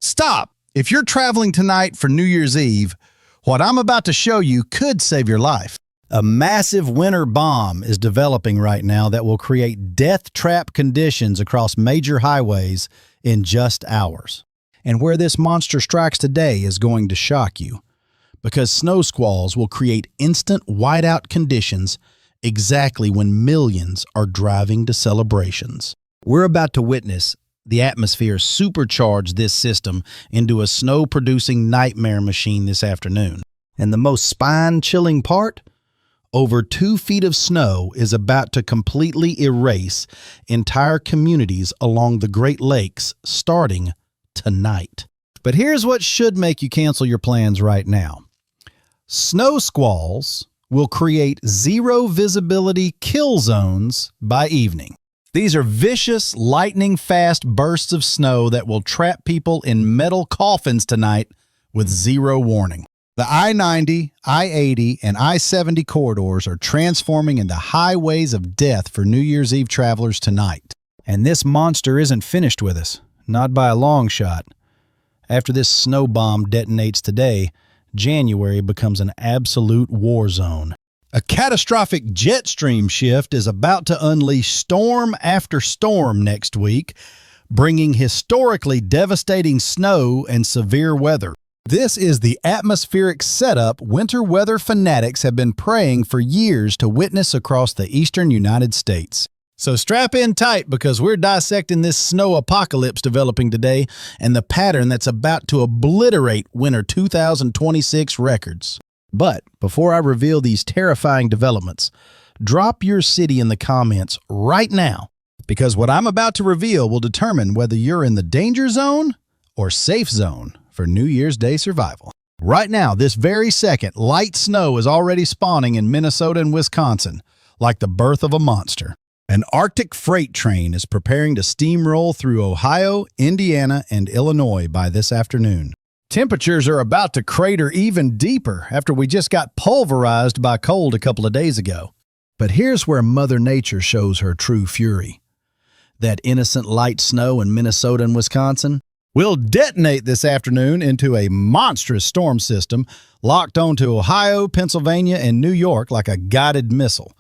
Stop! If you're traveling tonight for New Year's Eve, what I'm about to show you could save your life. A massive winter bomb is developing right now that will create death trap conditions across major highways in just hours. And where this monster strikes today is going to shock you, because snow squalls will create instant whiteout conditions exactly when millions are driving to celebrations. We're about to witness the atmosphere supercharge this system into a snow-producing nightmare machine this afternoon. And the most spine-chilling part? Over 2 feet of snow is about to completely erase entire communities along the Great Lakes starting tonight. But here's what should make you cancel your plans right now. Snow squalls will create zero visibility kill zones by evening. These are vicious, lightning-fast bursts of snow that will trap people in metal coffins tonight with zero warning. The I-90, I-80, and I-70 corridors are transforming into highways of death for New Year's Eve travelers tonight. And this monster isn't finished with us, not by a long shot. After this snow bomb detonates today, January becomes an absolute war zone. A catastrophic jet stream shift is about to unleash storm after storm next week, bringing historically devastating snow and severe weather. This is the atmospheric setup winter weather fanatics have been praying for years to witness across the eastern United States. So strap in tight, because we're dissecting this snow apocalypse developing today and the pattern that's about to obliterate winter 2026 records. But before I reveal these terrifying developments, drop your city in the comments right now, because what I'm about to reveal will determine whether you're in the danger zone or safe zone for New Year's Day survival. Right now, this very second, light snow is already spawning in Minnesota and Wisconsin, like the birth of a monster. An Arctic freight train is preparing to steamroll through Ohio, Indiana, and Illinois by this afternoon. Temperatures are about to crater even deeper after we just got pulverized by cold a couple of days ago. But here's where Mother Nature shows her true fury. That innocent light snow in Minnesota and Wisconsin will detonate this afternoon into a monstrous storm system locked onto Ohio, Pennsylvania, and New York like a guided missile.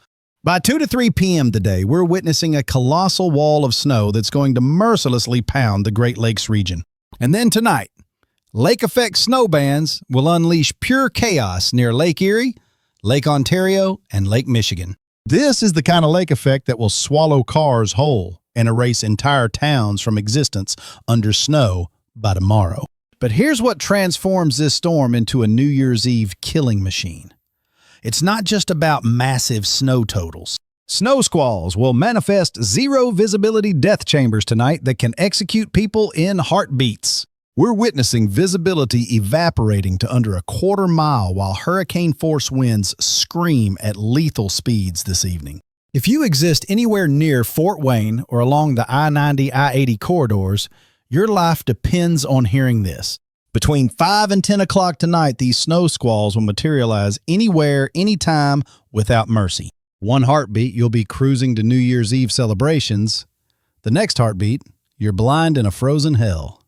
By 2 to 3 p.m. today, we're witnessing a colossal wall of snow that's going to mercilessly pound the Great Lakes region. And then tonight, lake effect snow bands will unleash pure chaos near Lake Erie, Lake Ontario, and Lake Michigan. This is the kind of lake effect that will swallow cars whole and erase entire towns from existence under snow by tomorrow. But here's what transforms this storm into a New Year's Eve killing machine. It's not just about massive snow totals. Snow squalls will manifest zero visibility death chambers tonight that can execute people in heartbeats. We're witnessing visibility evaporating to under a quarter mile while hurricane-force winds scream at lethal speeds this evening. If you exist anywhere near Fort Wayne or along the I-90, I-80 corridors, your life depends on hearing this. Between 5 and 10 o'clock tonight, these snow squalls will materialize anywhere, anytime, without mercy. One heartbeat, you'll be cruising to New Year's Eve celebrations. The next heartbeat, you're blind in a frozen hell.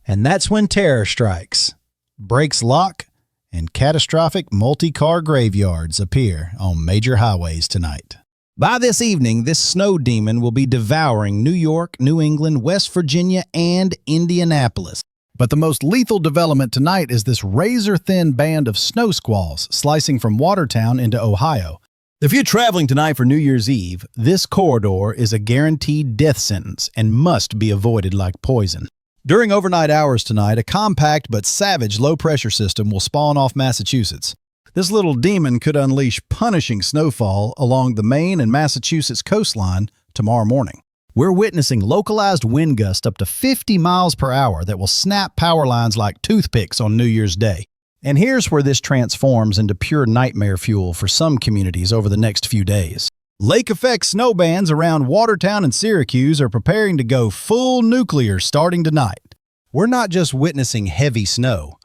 And that's when terror strikes, brakes lock, and catastrophic multi-car graveyards appear on major highways tonight. By this evening, this snow demon will be devouring New York, New England, West Virginia, and Indianapolis. But the most lethal development tonight is this razor-thin band of snow squalls slicing from Watertown into Ohio. If you're traveling tonight for New Year's Eve, this corridor is a guaranteed death sentence and must be avoided like poison. During overnight hours tonight, a compact but savage low-pressure system will spawn off Massachusetts. This little demon could unleash punishing snowfall along the Maine and Massachusetts coastline tomorrow morning. We're witnessing localized wind gusts up to 50 miles per hour that will snap power lines like toothpicks on New Year's Day. And here's where this transforms into pure nightmare fuel for some communities over the next few days. Lake effect snow bands around Watertown and Syracuse are preparing to go full nuclear starting tonight. We're not just witnessing heavy snow.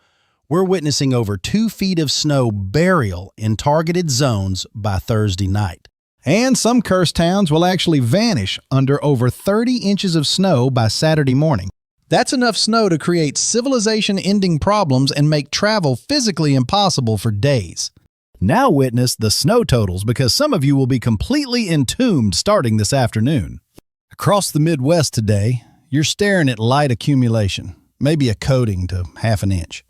We're witnessing over 2 feet of snow burial in targeted zones by Thursday night. And some cursed towns will actually vanish under over 30 inches of snow by Saturday morning. That's enough snow to create civilization-ending problems and make travel physically impossible for days. Now witness the snow totals, because some of you will be completely entombed starting this afternoon. Across the Midwest today, you're staring at light accumulation, maybe a coating to half an inch.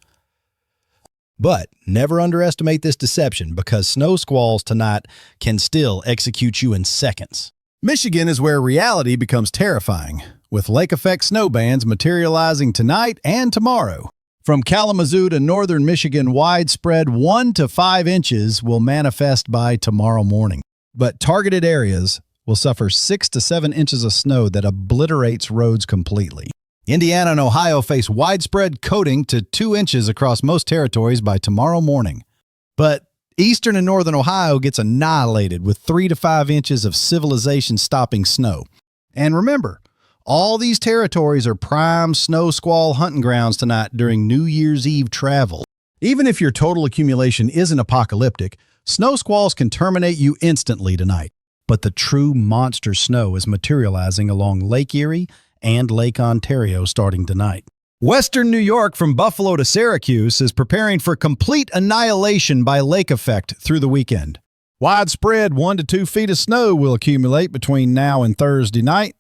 But never underestimate this deception, because snow squalls tonight can still execute you in seconds. Michigan is where reality becomes terrifying, with lake-effect snow bands materializing tonight and tomorrow. From Kalamazoo to northern Michigan, widespread 1 to 5 inches will manifest by tomorrow morning. But targeted areas will suffer 6 to 7 inches of snow that obliterates roads completely. Indiana and Ohio face widespread coating to 2 inches across most territories by tomorrow morning. But eastern and northern Ohio gets annihilated with 3 to 5 inches of civilization-stopping snow. And remember, all these territories are prime snow squall hunting grounds tonight during New Year's Eve travel. Even if your total accumulation isn't apocalyptic, snow squalls can terminate you instantly tonight. But the true monster snow is materializing along Lake Erie and Lake Ontario starting tonight. Western New York from Buffalo to Syracuse is preparing for complete annihilation by lake effect through the weekend. Widespread 1 to 2 feet of snow will accumulate between now and Thursday night,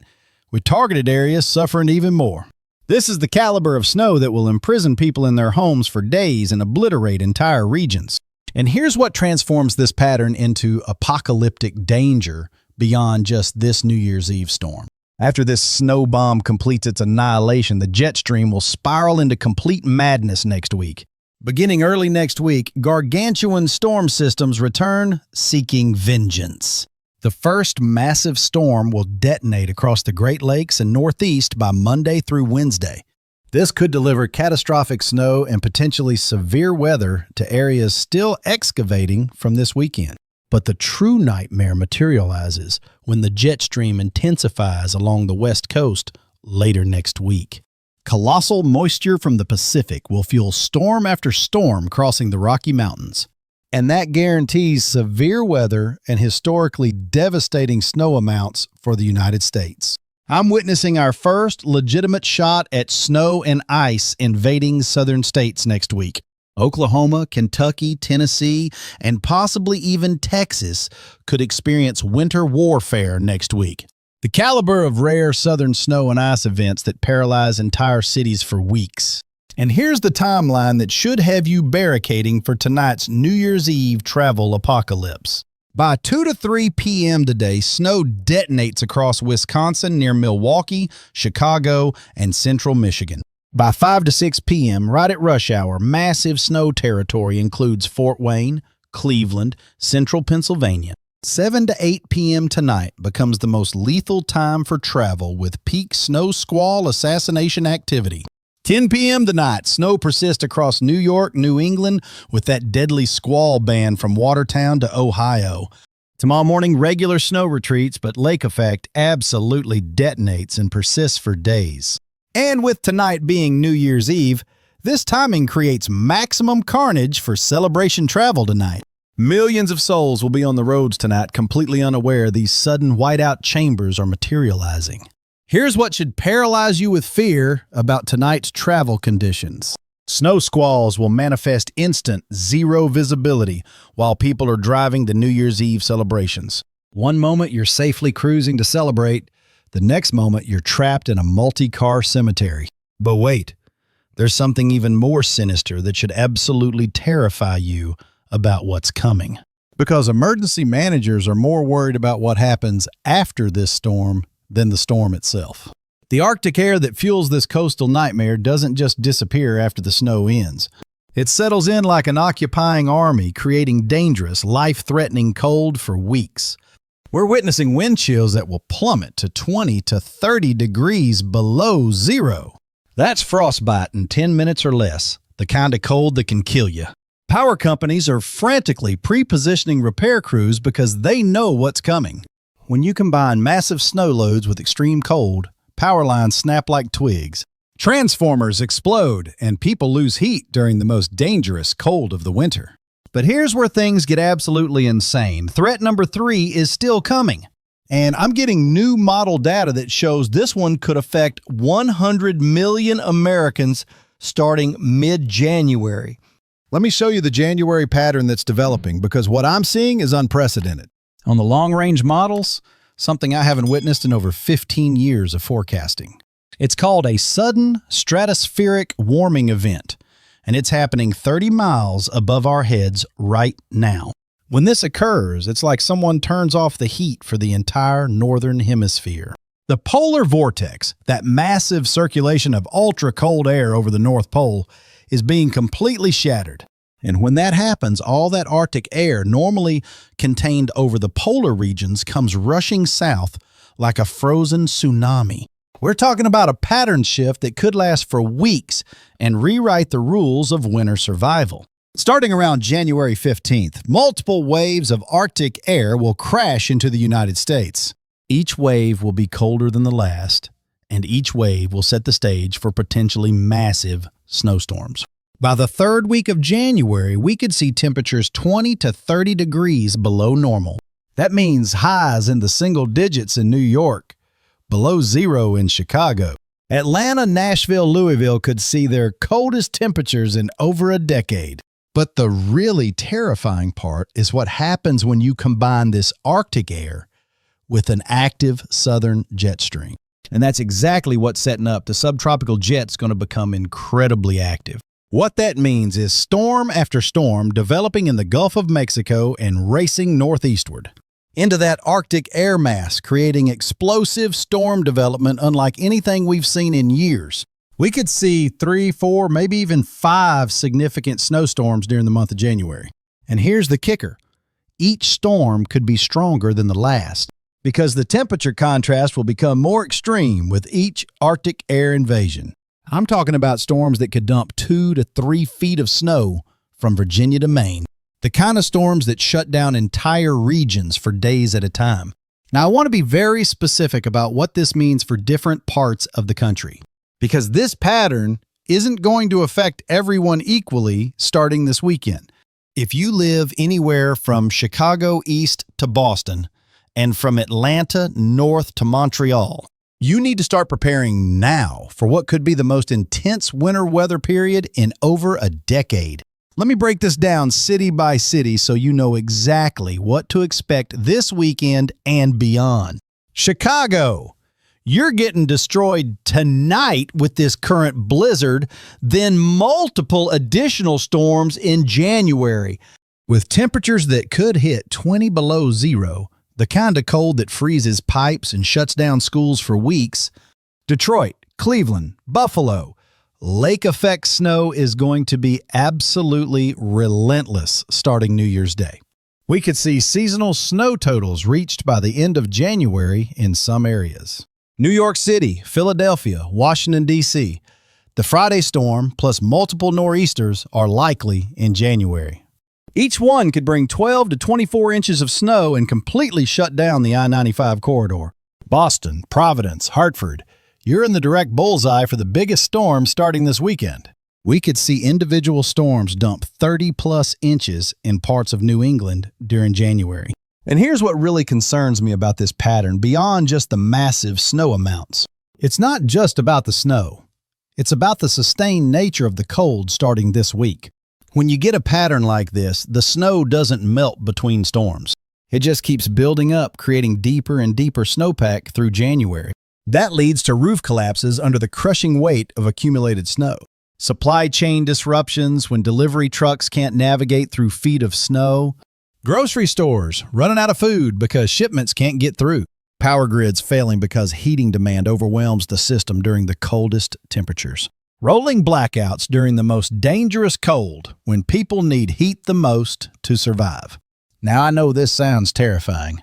with targeted areas suffering even more. This is the caliber of snow that will imprison people in their homes for days and obliterate entire regions. And here's what transforms this pattern into apocalyptic danger beyond just this New Year's Eve storm. After this snow bomb completes its annihilation, the jet stream will spiral into complete madness next week. Beginning early next week, gargantuan storm systems return seeking vengeance. The first massive storm will detonate across the Great Lakes and Northeast by Monday through Wednesday. This could deliver catastrophic snow and potentially severe weather to areas still excavating from this weekend. But the true nightmare materializes when the jet stream intensifies along the West Coast later next week. Colossal moisture from the Pacific will fuel storm after storm crossing the Rocky Mountains. And that guarantees severe weather and historically devastating snow amounts for the United States. I'm witnessing our first legitimate shot at snow and ice invading southern states next week. Oklahoma, Kentucky, Tennessee, and possibly even Texas could experience winter warfare next week. The caliber of rare southern snow and ice events that paralyze entire cities for weeks. And here's the timeline that should have you barricading for tonight's New Year's Eve travel apocalypse. By 2 to 3 p.m. today, snow detonates across Wisconsin near Milwaukee, Chicago, and central Michigan. By 5 to 6 p.m., right at rush hour, massive snow territory includes Fort Wayne, Cleveland, central Pennsylvania. 7 to 8 p.m. tonight becomes the most lethal time for travel with peak snow squall assassination activity. 10 p.m. tonight, snow persists across New York, New England, with that deadly squall band from Watertown to Ohio. Tomorrow morning, regular snow retreats, but lake effect absolutely detonates and persists for days. And with tonight being New Year's Eve, this timing creates maximum carnage for celebration travel tonight. Millions of souls will be on the roads tonight, completely unaware these sudden whiteout chambers are materializing. Here's what should paralyze you with fear about tonight's travel conditions. Snow squalls will manifest instant, zero visibility while people are driving the New Year's Eve celebrations. One moment you're safely cruising to celebrate, the next moment you're trapped in a multi-car cemetery. But wait, there's something even more sinister that should absolutely terrify you about what's coming. Because emergency managers are more worried about what happens after this storm than the storm itself. The Arctic air that fuels this coastal nightmare doesn't just disappear after the snow ends. It settles in like an occupying army, creating dangerous, life-threatening cold for weeks. We're witnessing wind chills that will plummet to 20 to 30 degrees below zero. That's frostbite in 10 minutes or less, the kind of cold that can kill you. Power companies are frantically pre-positioning repair crews because they know what's coming. When you combine massive snow loads with extreme cold, power lines snap like twigs, transformers explode, and people lose heat during the most dangerous cold of the winter. But here's where things get absolutely insane. Threat number 3 is still coming. And I'm getting new model data that shows this one could affect 100 million Americans starting mid-January. Let me show you the January pattern that's developing, because what I'm seeing is unprecedented. On the long-range models, something I haven't witnessed in over 15 years of forecasting. It's called a sudden stratospheric warming event, and it's happening 30 miles above our heads right now. When this occurs, it's like someone turns off the heat for the entire northern hemisphere. The polar vortex, that massive circulation of ultra-cold air over the North Pole, is being completely shattered. And when that happens, all that Arctic air normally contained over the polar regions comes rushing south like a frozen tsunami. We're talking about a pattern shift that could last for weeks and rewrite the rules of winter survival. Starting around January 15th, multiple waves of Arctic air will crash into the United States. Each wave will be colder than the last, and each wave will set the stage for potentially massive snowstorms. By the third week of January, we could see temperatures 20 to 30 degrees below normal. That means highs in the single digits in New York, below zero in Chicago. Atlanta, Nashville, Louisville could see their coldest temperatures in over a decade. But the really terrifying part is what happens when you combine this Arctic air with an active southern jet stream. And that's exactly what's setting up. The subtropical jet's going to become incredibly active. What that means is storm after storm developing in the Gulf of Mexico and racing northeastward into that Arctic air mass, creating explosive storm development unlike anything we've seen in years. We could see 3, 4, maybe even 5 significant snowstorms during the month of January. And here's the kicker. Each storm could be stronger than the last because the temperature contrast will become more extreme with each Arctic air invasion. I'm talking about storms that could dump 2 to 3 feet of snow from Virginia to Maine. The kind of storms that shut down entire regions for days at a time. Now, I want to be very specific about what this means for different parts of the country, because this pattern isn't going to affect everyone equally starting this weekend. If you live anywhere from Chicago east to Boston and from Atlanta north to Montreal, you need to start preparing now for what could be the most intense winter weather period in over a decade. Let me break this down city by city so you know exactly what to expect this weekend and beyond. Chicago, you're getting destroyed tonight with this current blizzard, then multiple additional storms in January. With temperatures that could hit 20 below zero, the kind of cold that freezes pipes and shuts down schools for weeks, Detroit, Cleveland, Buffalo, lake effect snow is going to be absolutely relentless starting New Year's Day. We could see seasonal snow totals reached by the end of January in some areas. New York City, Philadelphia, Washington, D.C. The Friday storm plus multiple nor'easters are likely in January. Each one could bring 12 to 24 inches of snow and completely shut down the I-95 corridor. Boston, Providence, Hartford, you're in the direct bullseye for the biggest storm starting this weekend. We could see individual storms dump 30-plus inches in parts of New England during January. And here's what really concerns me about this pattern beyond just the massive snow amounts. It's not just about the snow. It's about the sustained nature of the cold starting this week. When you get a pattern like this, the snow doesn't melt between storms. It just keeps building up, creating deeper and deeper snowpack through January. That leads to roof collapses under the crushing weight of accumulated snow. Supply chain disruptions when delivery trucks can't navigate through feet of snow. Grocery stores running out of food because shipments can't get through. Power grids failing because heating demand overwhelms the system during the coldest temperatures. Rolling blackouts during the most dangerous cold when people need heat the most to survive. Now, I know this sounds terrifying,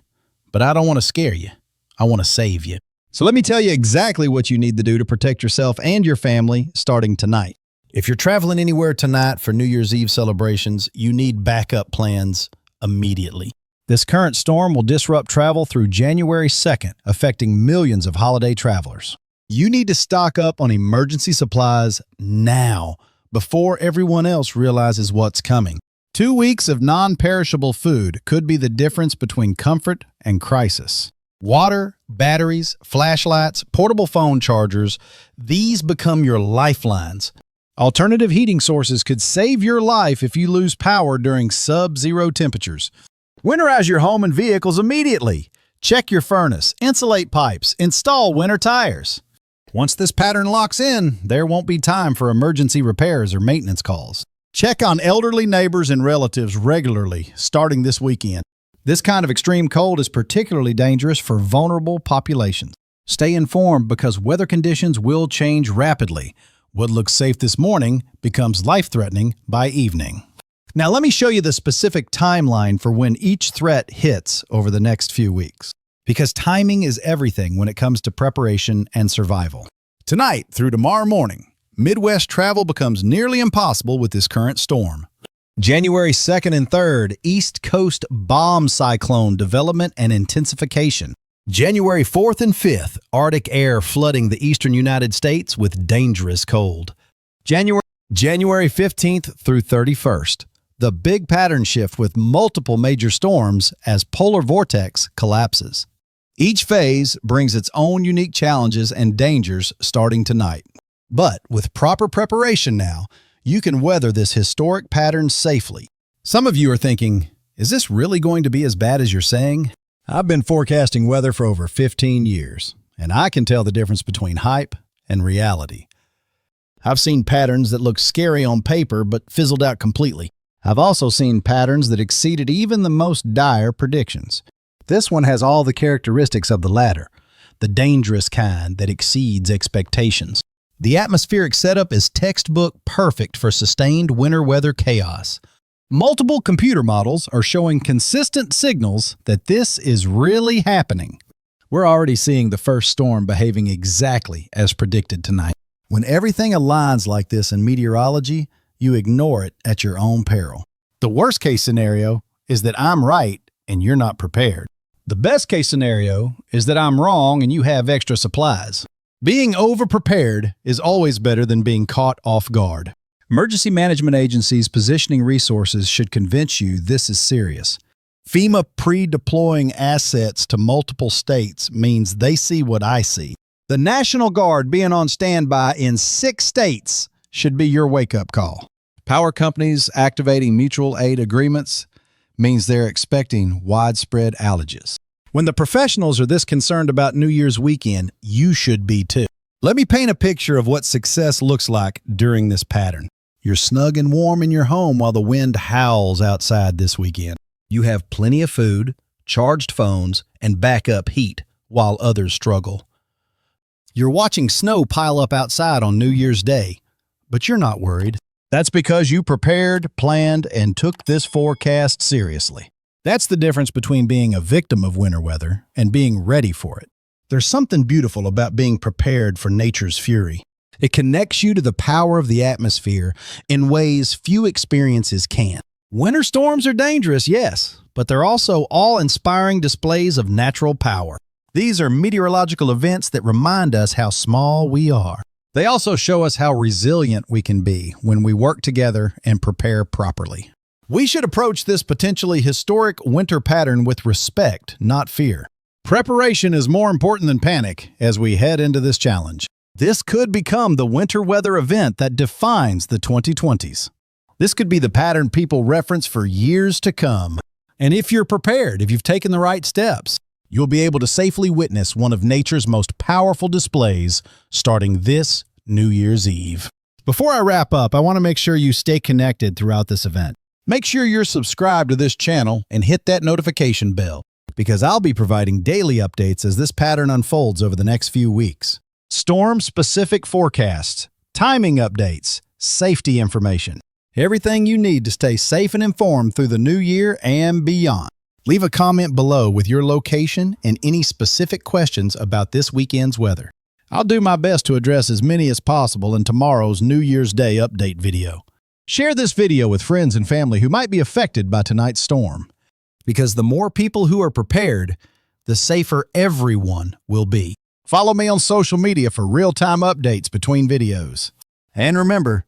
but I don't want to scare you. I want to save you. So let me tell you exactly what you need to do to protect yourself and your family starting tonight. If you're traveling anywhere tonight for New Year's Eve celebrations, you need backup plans immediately. This current storm will disrupt travel through January 2nd, affecting millions of holiday travelers. You need to stock up on emergency supplies now, before everyone else realizes what's coming. 2 weeks of non-perishable food could be the difference between comfort and crisis. Water, batteries, flashlights, portable phone chargers, these become your lifelines. Alternative heating sources could save your life if you lose power during sub-zero temperatures. Winterize your home and vehicles immediately. Check your furnace, insulate pipes, install winter tires. Once this pattern locks in, there won't be time for emergency repairs or maintenance calls. Check on elderly neighbors and relatives regularly, starting this weekend. This kind of extreme cold is particularly dangerous for vulnerable populations. Stay informed because weather conditions will change rapidly. What looks safe this morning becomes life-threatening by evening. Now let me show you the specific timeline for when each threat hits over the next few weeks. Because timing is everything when it comes to preparation and survival. Tonight through tomorrow morning, Midwest travel becomes nearly impossible with this current storm. January 2nd and 3rd, East Coast bomb cyclone development and intensification. January 4th and 5th, Arctic air flooding the eastern United States with dangerous cold. January 15th through 31st, the big pattern shift with multiple major storms as polar vortex collapses. Each phase brings its own unique challenges and dangers starting tonight. But with proper preparation now, you can weather this historic pattern safely. Some of you are thinking, is this really going to be as bad as you're saying? I've been forecasting weather for over 15 years, and I can tell the difference between hype and reality. I've seen patterns that look scary on paper but fizzled out completely. I've also seen patterns that exceeded even the most dire predictions. This one has all the characteristics of the latter, the dangerous kind that exceeds expectations. The atmospheric setup is textbook perfect for sustained winter weather chaos. Multiple computer models are showing consistent signals that this is really happening. We're already seeing the first storm behaving exactly as predicted tonight. When everything aligns like this in meteorology, you ignore it at your own peril. The worst case scenario is that I'm right and you're not prepared. The best case scenario is that I'm wrong and you have extra supplies. Being over-prepared is always better than being caught off guard. Emergency management agencies positioning resources should convince you this is serious. FEMA pre-deploying assets to multiple states means they see what I see. The National Guard being on standby in 6 states should be your wake-up call. Power companies activating mutual aid agreements means they're expecting widespread outages. When the professionals are this concerned about New Year's weekend, you should be too. Let me paint a picture of what success looks like during this pattern. You're snug and warm in your home while the wind howls outside this weekend. You have plenty of food, charged phones, and backup heat while others struggle. You're watching snow pile up outside on New Year's Day, but you're not worried. That's because you prepared, planned, and took this forecast seriously. That's the difference between being a victim of winter weather and being ready for it. There's something beautiful about being prepared for nature's fury. It connects you to the power of the atmosphere in ways few experiences can. Winter storms are dangerous, yes, but they're also awe-inspiring displays of natural power. These are meteorological events that remind us how small we are. They also show us how resilient we can be when we work together and prepare properly. We should approach this potentially historic winter pattern with respect, not fear. Preparation is more important than panic as we head into this challenge. This could become the winter weather event that defines the 2020s. This could be the pattern people reference for years to come. And if you're prepared, if you've taken the right steps, you'll be able to safely witness one of nature's most powerful displays starting this New Year's Eve. Before I wrap up, I want to make sure you stay connected throughout this event. Make sure you're subscribed to this channel and hit that notification bell, because I'll be providing daily updates as this pattern unfolds over the next few weeks. Storm-specific forecasts, timing updates, safety information. Everything you need to stay safe and informed through the new year and beyond. Leave a comment below with your location and any specific questions about this weekend's weather. I'll do my best to address as many as possible in tomorrow's New Year's Day update video. Share this video with friends and family who might be affected by tonight's storm. Because the more people who are prepared, the safer everyone will be. Follow me on social media for real-time updates between videos. And remember,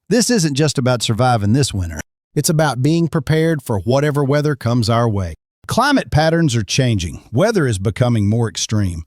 this isn't just about surviving this winter. It's about being prepared for whatever weather comes our way. Climate patterns are changing. Weather is becoming more extreme.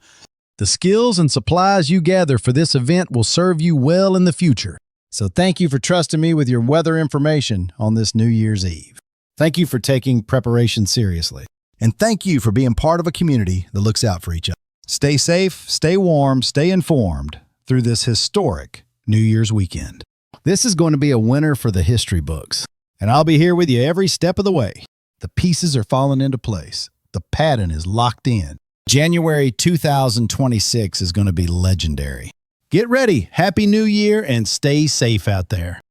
The skills and supplies you gather for this event will serve you well in the future. So thank you for trusting me with your weather information on this New Year's Eve. Thank you for taking preparation seriously. And thank you for being part of a community that looks out for each other. Stay safe, stay warm, stay informed through this historic New Year's weekend. This is going to be a winner for the history books. And I'll be here with you every step of the way. The pieces are falling into place. The pattern is locked in. January 2026 is going to be legendary. Get ready. Happy New Year and stay safe out there.